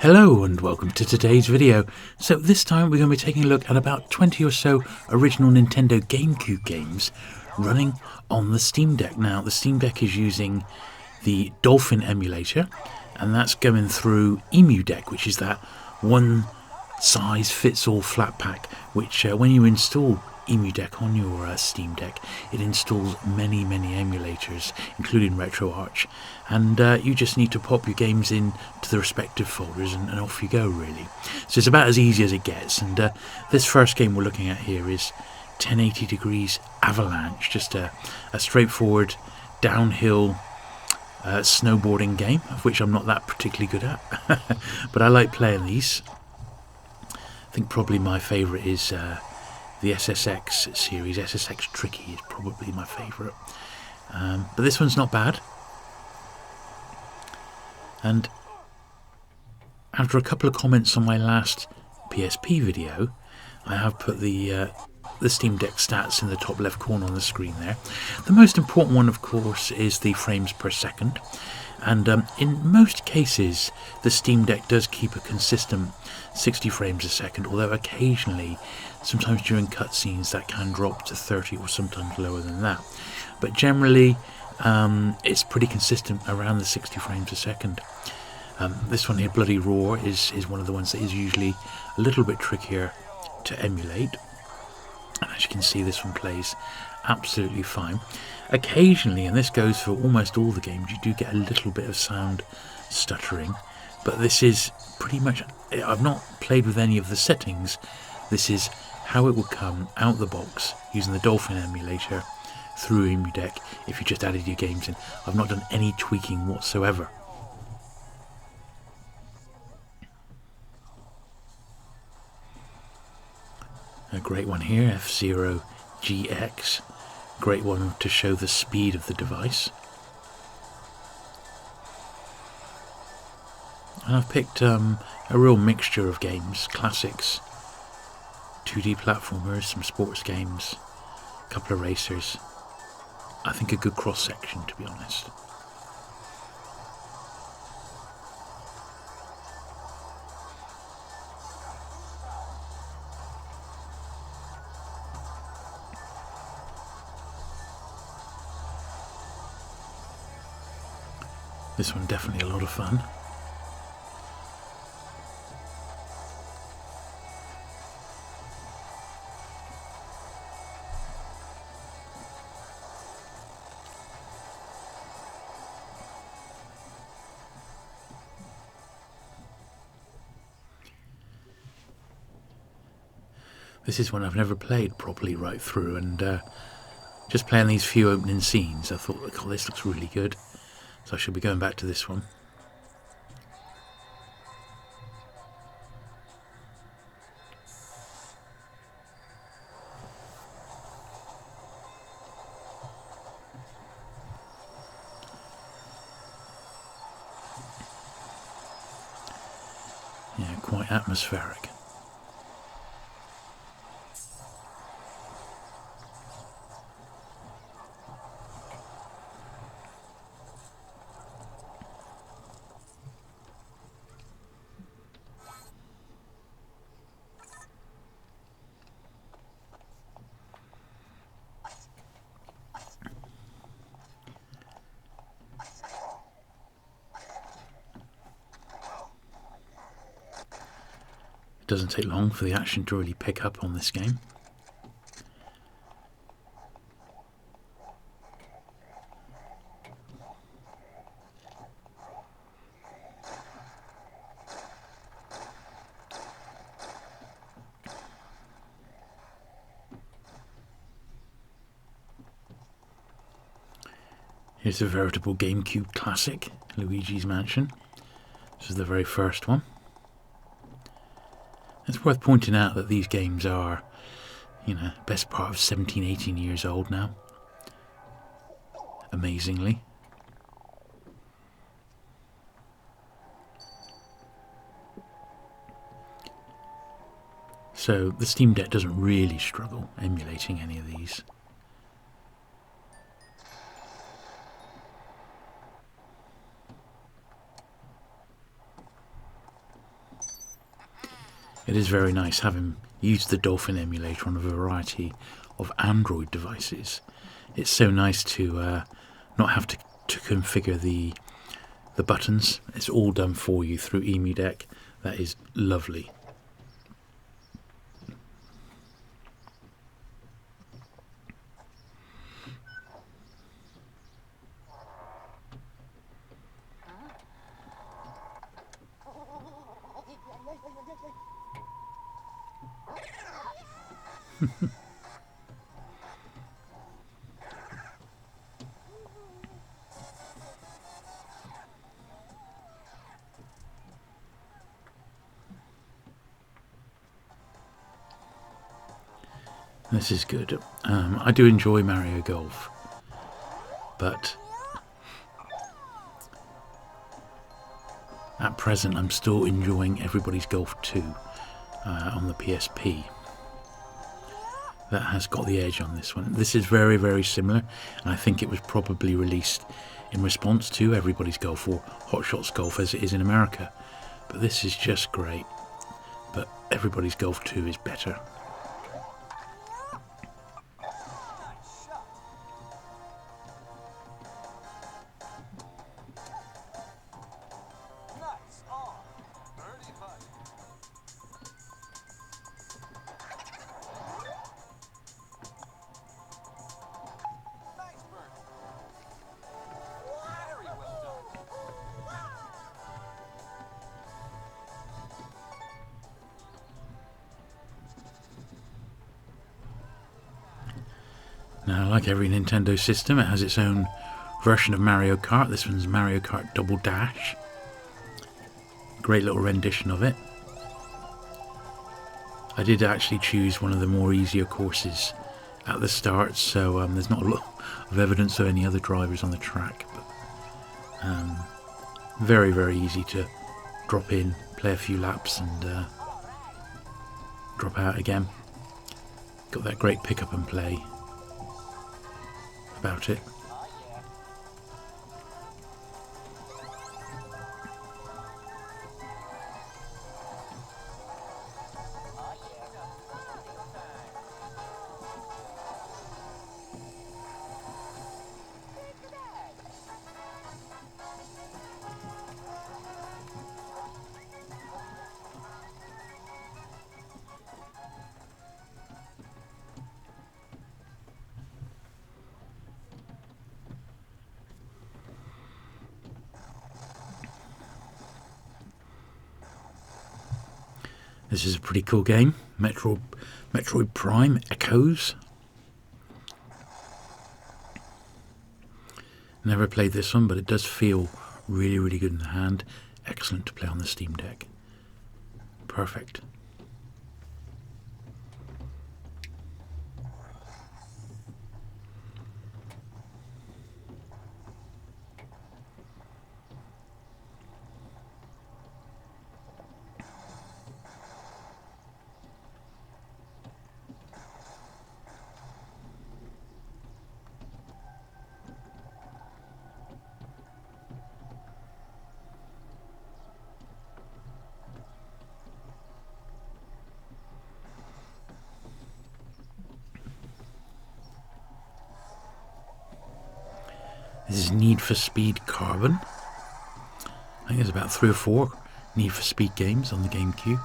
Hello and welcome to today's video. So this time we're going to be taking a look at about 20 or so original Nintendo GameCube games running on the Steam Deck. Now the Steam Deck is using the Dolphin Emulator, and that's going through EmuDeck, which is that one size fits all flat pack which when you install EmuDeck on your Steam Deck, it installs many emulators, including RetroArch, and you just need to pop your games in to the respective folders and off you go, really. So it's about as easy as it gets. And this first game we're looking at here is 1080 Degrees Avalanche, just a straightforward downhill snowboarding game, of which I'm not that particularly good at, but I like playing these. I think probably my favourite is the SSX series. SSX Tricky is probably my favourite. But this one's not bad. And after a couple of comments on my last PSP video, I have put the Steam Deck stats in the top left corner on the screen there. The most important one, of course, is the frames per second. And in most cases, the Steam Deck does keep a consistent 60 frames a second, although occasionally, sometimes during cutscenes, that can drop to 30 or sometimes lower than that. But generally, it's pretty consistent around the 60 frames a second. This one here, Bloody Roar, is one of the ones that is usually a little bit trickier to emulate. And as you can see, this one plays absolutely fine. Occasionally, and this goes for almost all the games, you do get a little bit of sound stuttering, but this is pretty much, I've not played with any of the settings. This is how it would come out the box using the Dolphin emulator through EmuDeck if you just added your games in. I've not done any tweaking whatsoever. A great one here, F-Zero GX. Great one to show the speed of the device. And I've picked a real mixture of games, classics, 2D platformers, some sports games, a couple of racers. I think a good cross-section, to be honest. This one definitely a lot of fun. This is one I've never played properly right through, and just playing these few opening scenes, I thought, oh, this looks really good. So I should be going back to this one. Yeah, quite atmospheric. It doesn't take long for the action to really pick up on this game. Here's a veritable GameCube classic, Luigi's Mansion. This is the very first one. It's worth pointing out that these games are, best part of 17, 18 years old now. Amazingly. So the Steam Deck doesn't really struggle emulating any of these. It is very nice having used the Dolphin emulator on a variety of Android devices. It's so nice to not have to configure the buttons. It's all done for you through EmuDeck. That is lovely. This is good. I do enjoy Mario Golf, but at present I'm still enjoying Everybody's Golf 2 on the PSP. That has got the edge on this one. This is very, very similar, and I think it was probably released in response to Everybody's Golf or Hot Shots Golf as it is in America. But this is just great. But Everybody's Golf 2 is better. Now, like every Nintendo system, it has its own version of Mario Kart. This one's Mario Kart Double Dash. Great little rendition of it. I did actually choose one of the more easier courses at the start, so there's not a lot of evidence of any other drivers on the track. But very, very easy to drop in, play a few laps and drop out again. Got that great pick up and play about it. This is a pretty cool game, Metroid Prime Echoes. Never played this one, but it does feel really, really good in the hand. Excellent to play on the Steam Deck. Perfect. This is Need for Speed Carbon. I think there's about 3 or 4 Need for Speed games on the GameCube.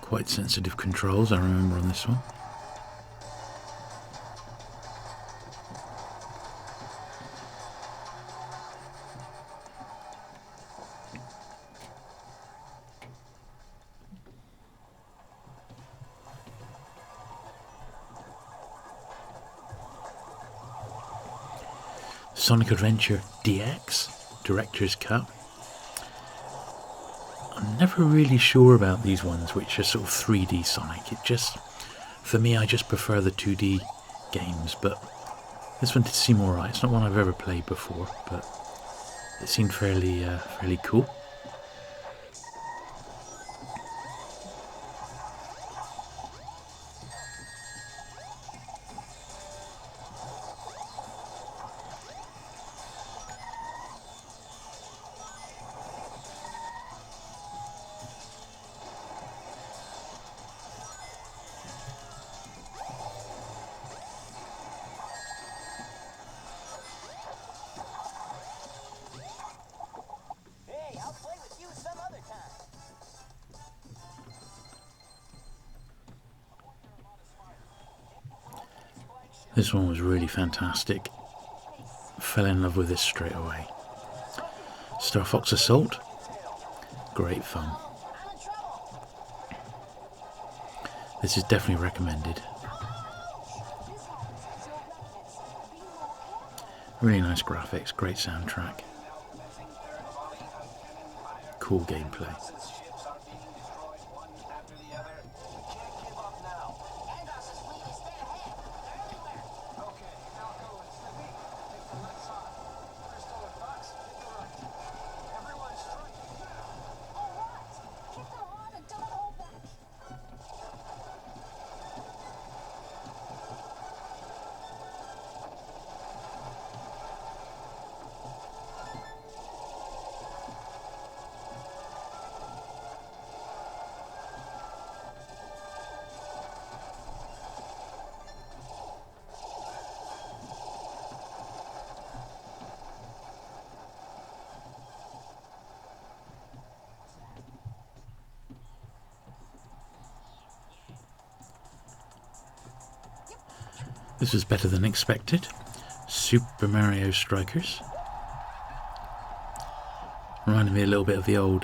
Quite sensitive controls, I remember, on this one. Sonic Adventure DX Director's Cut. I'm never really sure about these ones which are sort of 3D Sonic. It just, for me, I just prefer the 2D games, but this one did seem alright. It's not one I've ever played before, but it seemed fairly cool. This one was really fantastic. Fell in love with this straight away. StarFox Assault. Great fun. This is definitely recommended. Really nice graphics, great soundtrack. Cool gameplay. This was better than expected. Super Mario Strikers. Reminded me a little bit of the old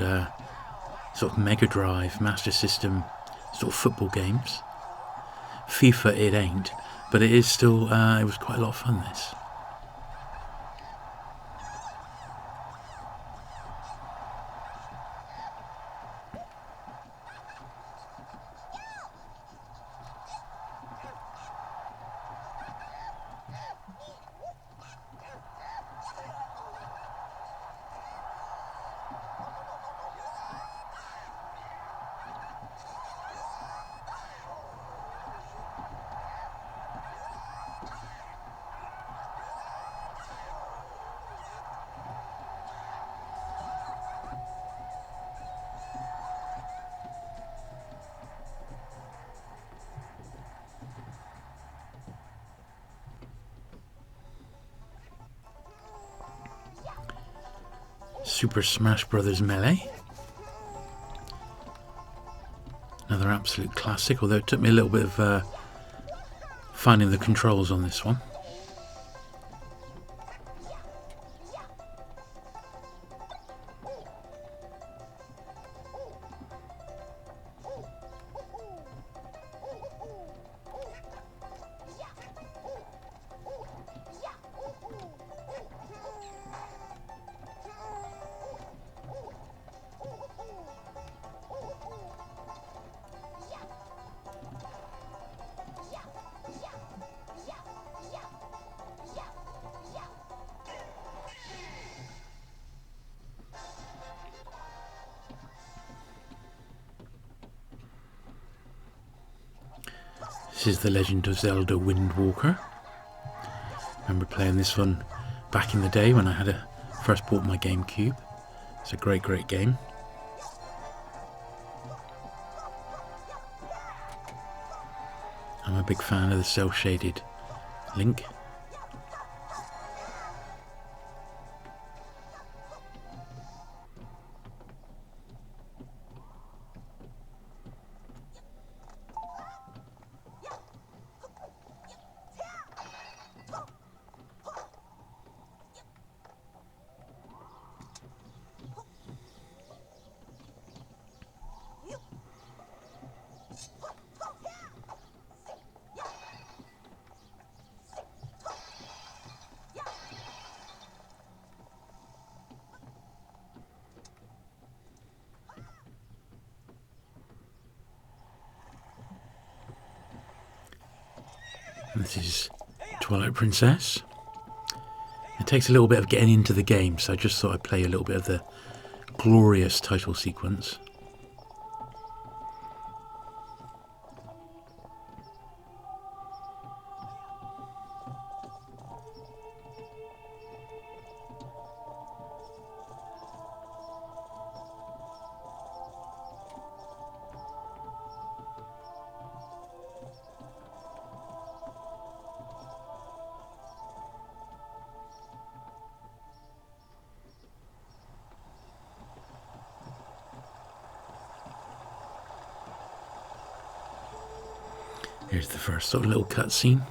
sort of Mega Drive, Master System sort of football games. FIFA it ain't, but it is still, it was quite a lot of fun, this. Super Smash Bros. Melee. Another absolute classic, although it took me a little bit of finding the controls on this one. This is The Legend of Zelda Wind Waker. I remember playing this one back in the day when I had first bought my GameCube. It's a great, great game. I'm a big fan of the cel-shaded Link. This is Twilight Princess. It takes a little bit of getting into the game, so I just thought I'd play a little bit of the glorious title sequence. Here's the first sort of little cutscene.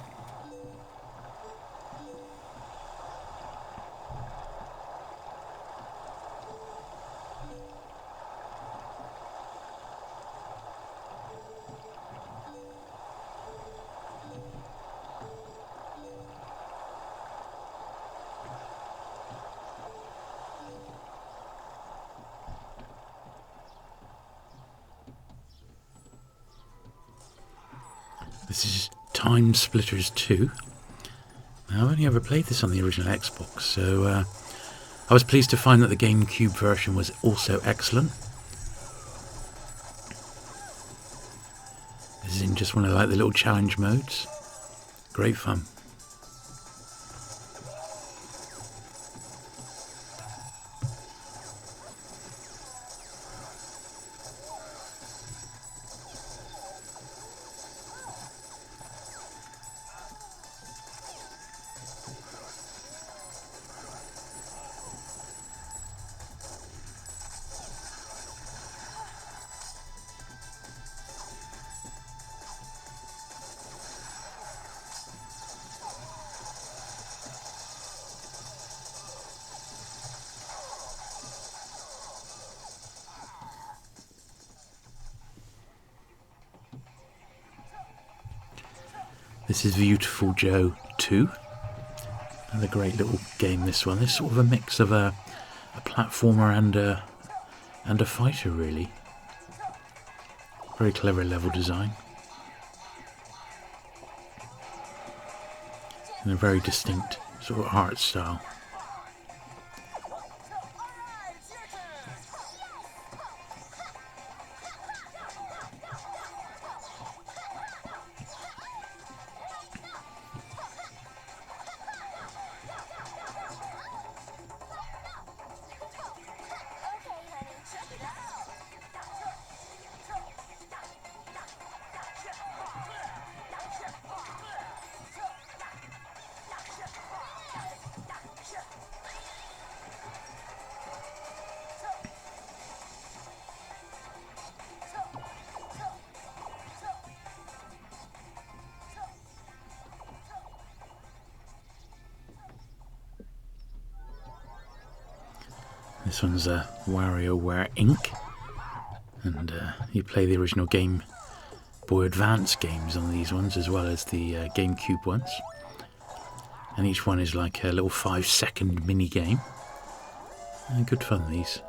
This is Timesplitters 2. Now, I've only ever played this on the original Xbox, so I was pleased to find that the GameCube version was also excellent. This is in just one of the little challenge modes. Great fun. This is Viewtiful Joe 2. Another great little game, this one. It's sort of a mix of a platformer and a fighter, really. Very clever level design. And a very distinct sort of art style. This one's Wario Ware Inc. And you play the original Game Boy Advance games on these ones, as well as the GameCube ones. And each one is like a little 5-second mini game. Good fun, these.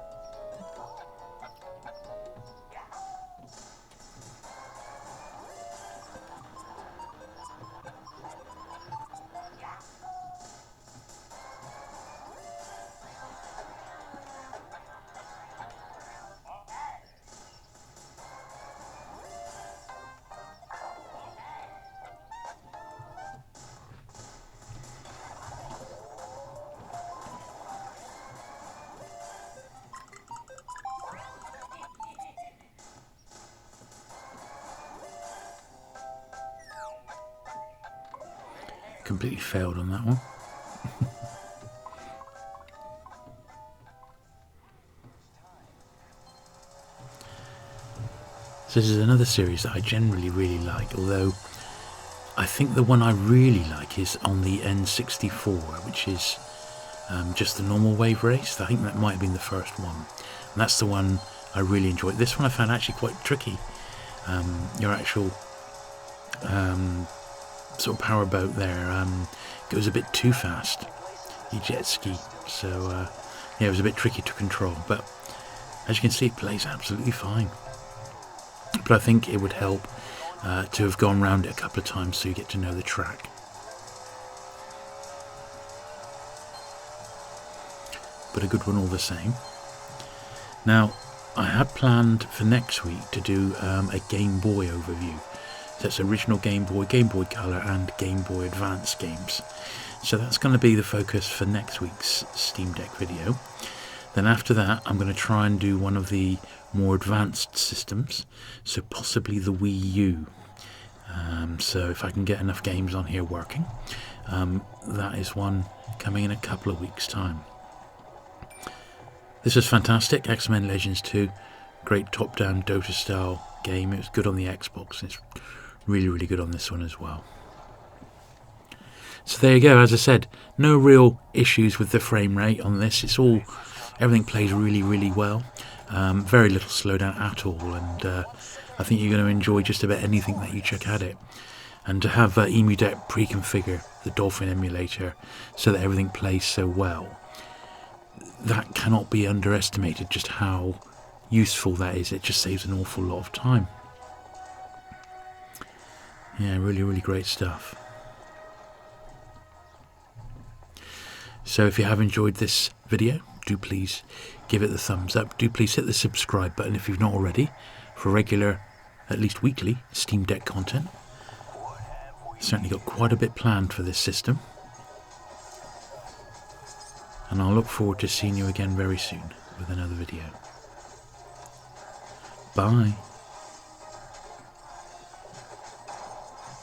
Completely failed on that one. So this is another series that I generally really like, although I think the one I really like is on the N64, which is just the normal wave race. I think that might have been the first one, and that's the one I really enjoyed. This one I found actually quite tricky. Your actual sort of powerboat there goes a bit too fast. You jet ski, so yeah, it was a bit tricky to control. But as you can see, it plays absolutely fine. But I think it would help to have gone round it a couple of times so you get to know the track. but a good one all the same. Now, I had planned for next week to do a Game Boy overview. That's original Game Boy, Game Boy Color and Game Boy Advance games. So that's going to be the focus for next week's Steam Deck video. Then after that, I'm going to try and do one of the more advanced systems, so possibly the Wii U. So if I can get enough games on here working, that is one coming in a couple of weeks' time. This was fantastic, X-Men Legends 2, great top-down Dota-style game. It was good on the Xbox, and it's really, really good on this one as well. So there you go, as I said, no real issues with the frame rate on this. Everything plays really, really well. Very little slowdown at all, and I think you're going to enjoy just about anything that you check at it. And to have EmuDeck pre-configure the Dolphin Emulator so that everything plays so well, that cannot be underestimated just how useful that is. It just saves an awful lot of time. Yeah, really, really great stuff. So if you have enjoyed this video, do please give it the thumbs up. Do please hit the subscribe button if you've not already for regular, at least weekly, Steam Deck content. Certainly got quite a bit planned for this system. And I'll look forward to seeing you again very soon with another video. Bye.